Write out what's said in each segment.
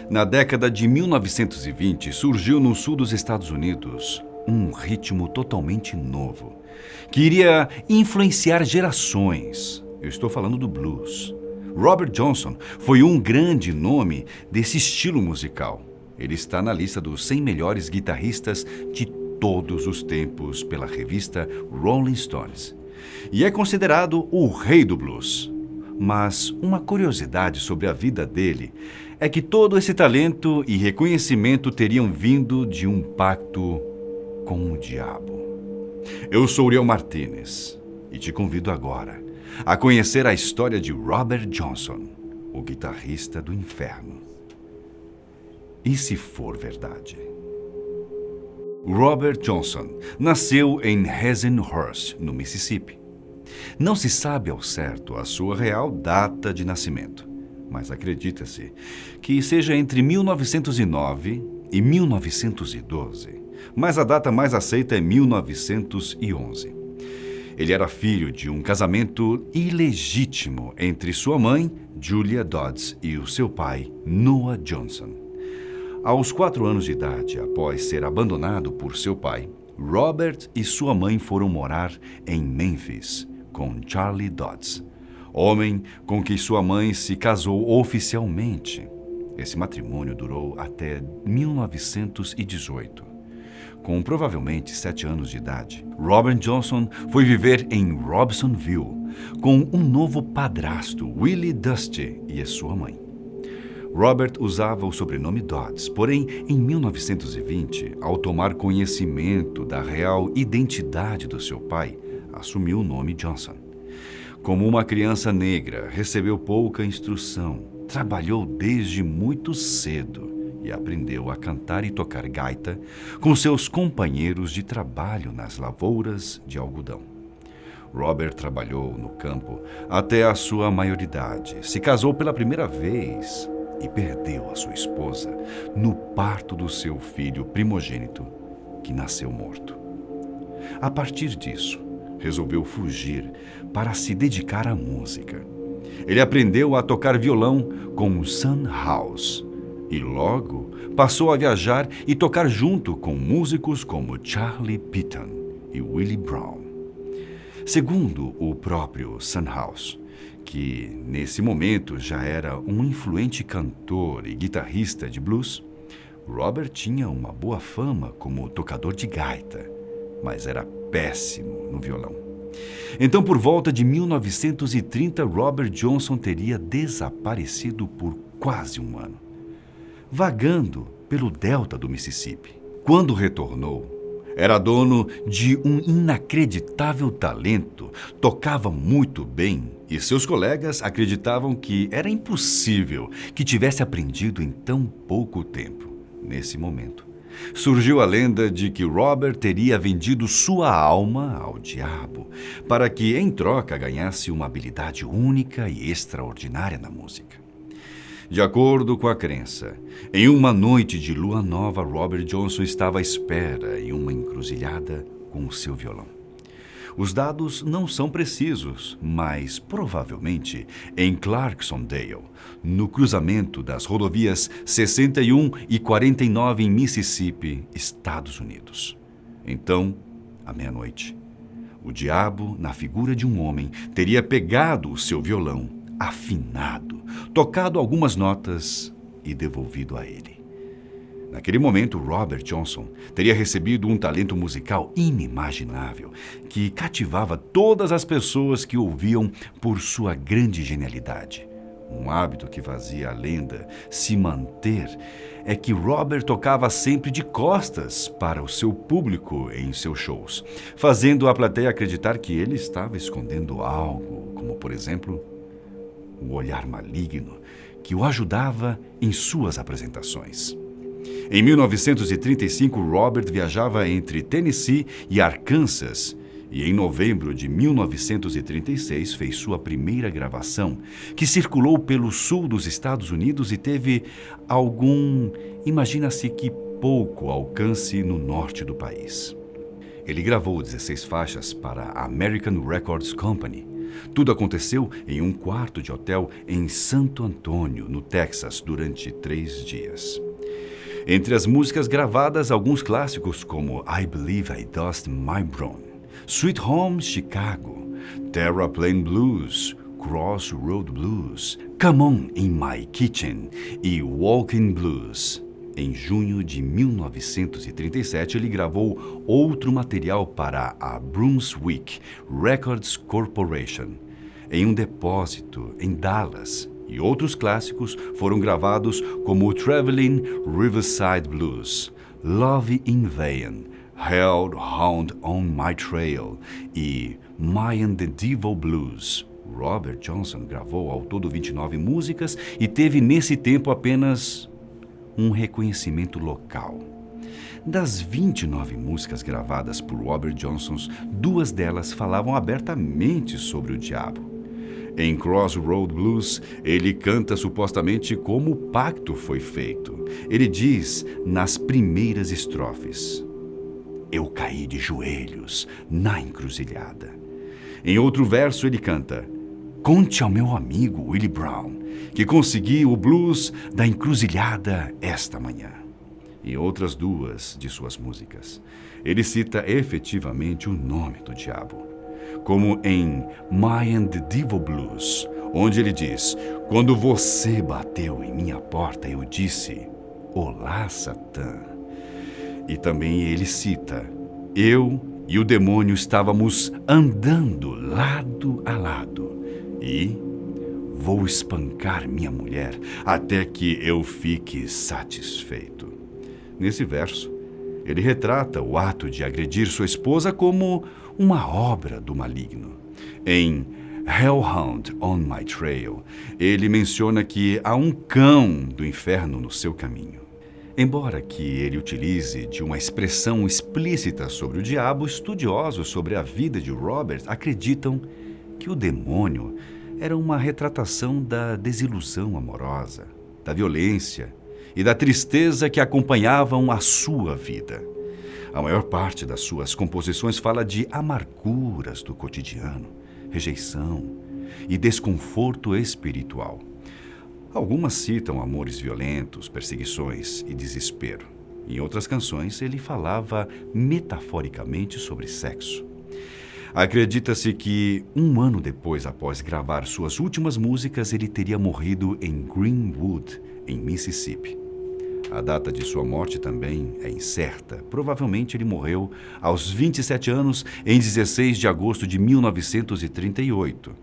Na década de 1920, surgiu no sul dos Estados Unidos um ritmo totalmente novo, que iria influenciar gerações. Eu estou falando do blues. Robert Johnson foi um grande nome desse estilo musical. Ele está na lista dos 100 melhores guitarristas de todos os tempos pela revista Rolling Stones. E é considerado o rei do blues. Mas uma curiosidade sobre a vida dele é que todo esse talento e reconhecimento teriam vindo de um pacto com o diabo. Eu sou Uriel Martínez e te convido agora a conhecer a história de Robert Johnson, o guitarrista do inferno. E se for verdade? Robert Johnson nasceu em Hazelhurst, no Mississippi. Não se sabe ao certo a sua real data de nascimento, mas acredita-se que seja entre 1909 e 1912, mas a data mais aceita é 1911. Ele era filho de um casamento ilegítimo entre sua mãe, Julia Dodds, e o seu pai, Noah Johnson. Aos 4 anos de idade, após ser abandonado por seu pai, Robert e sua mãe foram morar em Memphis com Charlie Dodds, homem com quem sua mãe se casou oficialmente. Esse matrimônio durou até 1918. Com provavelmente 7 anos de idade, Robert Johnson foi viver em Robsonville com um novo padrasto, Willie Dusty, e a sua mãe. Robert usava o sobrenome Dodds, porém, em 1920, ao tomar conhecimento da real identidade do seu pai, assumiu o nome Johnson. Como uma criança negra, recebeu pouca instrução, trabalhou desde muito cedo e aprendeu a cantar e tocar gaita com seus companheiros de trabalho nas lavouras de algodão. Robert trabalhou no campo até a sua maioridade, se casou pela primeira vez e perdeu a sua esposa no parto do seu filho primogênito, que nasceu morto. A partir disso, resolveu fugir para se dedicar à música. Ele aprendeu a tocar violão com Son House e logo passou a viajar e tocar junto com músicos como Charlie Pitton e Willie Brown. Segundo o próprio Son House, que nesse momento já era um influente cantor e guitarrista de blues, Robert tinha uma boa fama como tocador de gaita, mas era péssimo no violão. Então, por volta de 1930, Robert Johnson teria desaparecido por quase um ano, vagando pelo delta do Mississippi. Quando retornou, era dono de um inacreditável talento, tocava muito bem e seus colegas acreditavam que era impossível que tivesse aprendido em tão pouco tempo. Nesse momento, surgiu a lenda de que Robert teria vendido sua alma ao diabo para que, em troca, ganhasse uma habilidade única e extraordinária na música. De acordo com a crença, em uma noite de lua nova, Robert Johnson estava à espera em uma encruzilhada com o seu violão. Os dados não são precisos, mas provavelmente em Clarksondale, no cruzamento das rodovias 61 e 49 em Mississippi, Estados Unidos. Então, à meia-noite, o diabo, na figura de um homem, teria pegado o seu violão, afinado, tocado algumas notas e devolvido a ele. Naquele momento, Robert Johnson teria recebido um talento musical inimaginável que cativava todas as pessoas que ouviam por sua grande genialidade. Um hábito que fazia a lenda se manter é que Robert tocava sempre de costas para o seu público em seus shows, fazendo a plateia acreditar que ele estava escondendo algo, como, por exemplo, um olhar maligno que o ajudava em suas apresentações. Em 1935, Robert viajava entre Tennessee e Arkansas e, em novembro de 1936, fez sua primeira gravação, que circulou pelo sul dos Estados Unidos e teve imagina-se que pouco alcance no norte do país. Ele gravou 16 faixas para a American Records Company, Tudo aconteceu em um quarto de hotel em Santo Antônio, no Texas, durante 3 dias. Entre as músicas gravadas, alguns clássicos como I Believe I Dust My Brown, Sweet Home Chicago, Terraplane Blues, Crossroad Blues, Come On in My Kitchen e Walking Blues. Em junho de 1937, ele gravou outro material para a Brunswick Records Corporation, em um depósito em Dallas, e outros clássicos foram gravados como Traveling Riverside Blues, Love in Vain, Hellhound on My Trail e My and the Devil Blues. Robert Johnson gravou ao todo 29 músicas e teve nesse tempo apenas um reconhecimento local. Das 29 músicas gravadas por Robert Johnson, 2 delas falavam abertamente sobre o diabo. Em Crossroad Blues, ele canta supostamente como o pacto foi feito. Ele diz nas primeiras estrofes: Eu caí de joelhos na encruzilhada. Em outro verso ele canta: Conte ao meu amigo Willie Brown que consegui o blues da encruzilhada esta manhã. Em outras 2 de suas músicas, ele cita efetivamente o nome do diabo, como em My and the Devil Blues, onde ele diz: Quando você bateu em minha porta, eu disse, Olá, Satã. E também ele cita: Eu e o demônio estávamos andando lado a lado e vou espancar minha mulher até que eu fique satisfeito. Nesse verso, ele retrata o ato de agredir sua esposa como uma obra do maligno. Em Hellhound on My Trail, ele menciona que há um cão do inferno no seu caminho. Embora que ele utilize de uma expressão explícita sobre o diabo, estudiosos sobre a vida de Robert acreditam que o demônio era uma retratação da desilusão amorosa, da violência e da tristeza que acompanhavam a sua vida. A maior parte das suas composições fala de amarguras do cotidiano, rejeição e desconforto espiritual. Algumas citam amores violentos, perseguições e desespero. Em outras canções, ele falava metaforicamente sobre sexo. Acredita-se que, 1 ano depois, após gravar suas últimas músicas, ele teria morrido em Greenwood, em Mississippi. A data de sua morte também é incerta. Provavelmente ele morreu aos 27 anos, em 16 de agosto de 1938.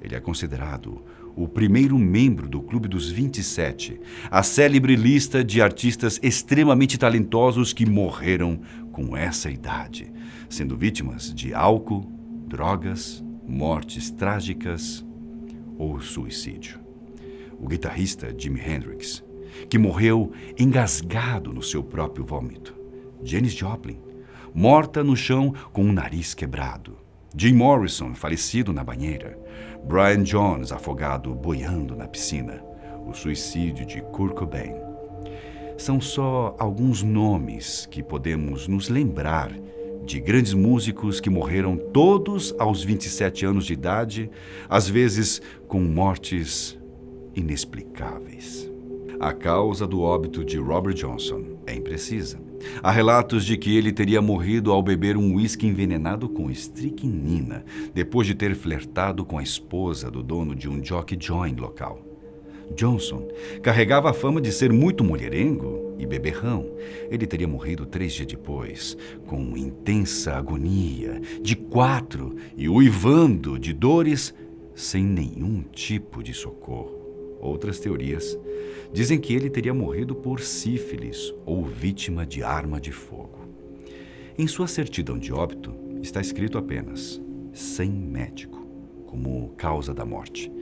Ele é considerado o primeiro membro do Clube dos 27, a célebre lista de artistas extremamente talentosos que morreram com essa idade, sendo vítimas de álcool, drogas, mortes trágicas ou suicídio. O guitarrista Jimi Hendrix, que morreu engasgado no seu próprio vômito. Janis Joplin, morta no chão com o nariz quebrado. Jim Morrison, falecido na banheira. Brian Jones, afogado boiando na piscina. O suicídio de Kurt Cobain. São só alguns nomes que podemos nos lembrar de grandes músicos que morreram todos aos 27 anos de idade, às vezes com mortes inexplicáveis. A causa do óbito de Robert Johnson é imprecisa. Há relatos de que ele teria morrido ao beber um uísque envenenado com estricnina, depois de ter flertado com a esposa do dono de um jockey joint local. Johnson carregava a fama de ser muito mulherengo e beberrão. Ele teria morrido 3 dias depois, com intensa agonia, de 4 e uivando de dores, sem nenhum tipo de socorro. Outras teorias dizem que ele teria morrido por sífilis ou vítima de arma de fogo. Em sua certidão de óbito está escrito apenas sem médico, como causa da morte.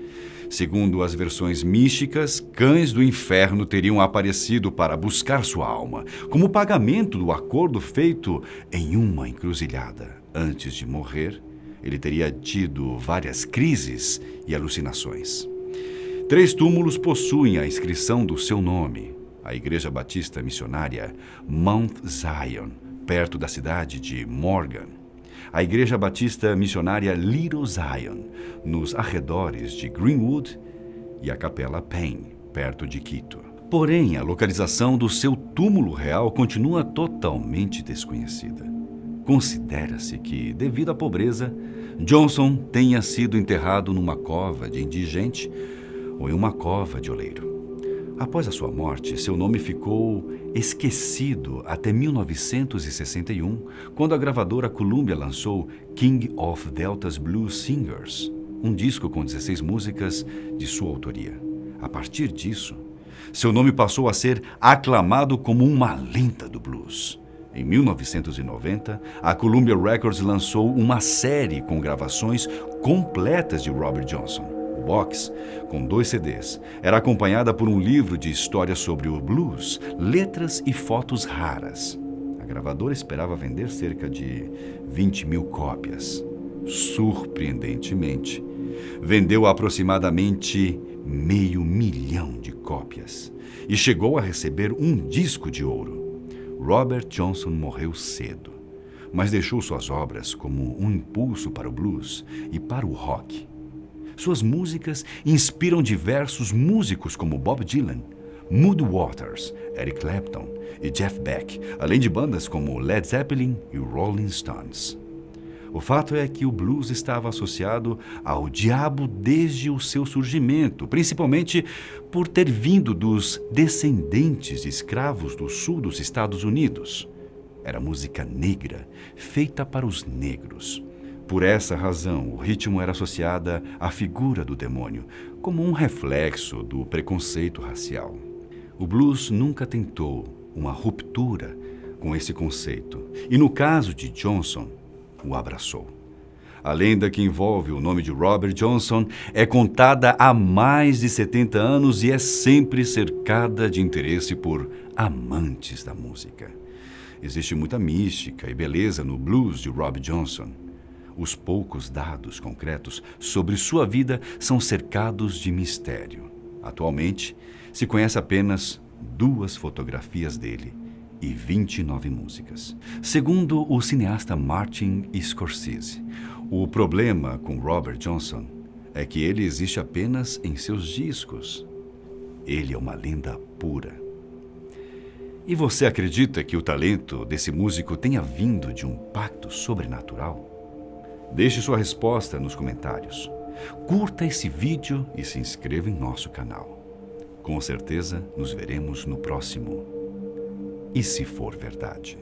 Segundo as versões místicas, cães do inferno teriam aparecido para buscar sua alma, como pagamento do acordo feito em uma encruzilhada. Antes de morrer, ele teria tido várias crises e alucinações. 3 túmulos possuem a inscrição do seu nome. A Igreja Batista Missionária Mount Zion, perto da cidade de Morgan. a Igreja Batista Missionária Little Zion, nos arredores de Greenwood, e a Capela Payne, perto de Quito. Porém, a localização do seu túmulo real continua totalmente desconhecida. Considera-se que, devido à pobreza, Johnson tenha sido enterrado numa cova de indigente ou em uma cova de oleiro. Após a sua morte, seu nome ficou esquecido até 1961, quando a gravadora Columbia lançou King of Delta's Blues Singers, um disco com 16 músicas de sua autoria. A partir disso, seu nome passou a ser aclamado como uma lenda do blues. Em 1990, a Columbia Records lançou uma série com gravações completas de Robert Johnson. O box, com 2 CDs, era acompanhada por um livro de histórias sobre o blues, letras e fotos raras. A gravadora esperava vender cerca de 20 mil cópias. Surpreendentemente, vendeu aproximadamente 500.000 de cópias e chegou a receber um disco de ouro. Robert Johnson morreu cedo, mas deixou suas obras como um impulso para o blues e para o rock. Suas músicas inspiram diversos músicos como Bob Dylan, Muddy Waters, Eric Clapton e Jeff Beck, além de bandas como Led Zeppelin e Rolling Stones. O fato é que o blues estava associado ao diabo desde o seu surgimento, principalmente por ter vindo dos descendentes de escravos do sul dos Estados Unidos. Era música negra, feita para os negros. Por essa razão, o ritmo era associado à figura do demônio, como um reflexo do preconceito racial. O blues nunca tentou uma ruptura com esse conceito, e no caso de Johnson, o abraçou. A lenda que envolve o nome de Robert Johnson é contada há mais de 70 anos e é sempre cercada de interesse por amantes da música. Existe muita mística e beleza no blues de Robert Johnson. Os poucos dados concretos sobre sua vida são cercados de mistério. Atualmente, se conhece apenas 2 fotografias dele e 29 músicas. Segundo o cineasta Martin Scorsese, o problema com Robert Johnson é que ele existe apenas em seus discos. Ele é uma lenda pura. E você acredita que o talento desse músico tenha vindo de um pacto sobrenatural? Deixe sua resposta nos comentários. Curta esse vídeo e se inscreva em nosso canal. Com certeza, nos veremos no próximo. E se for verdade?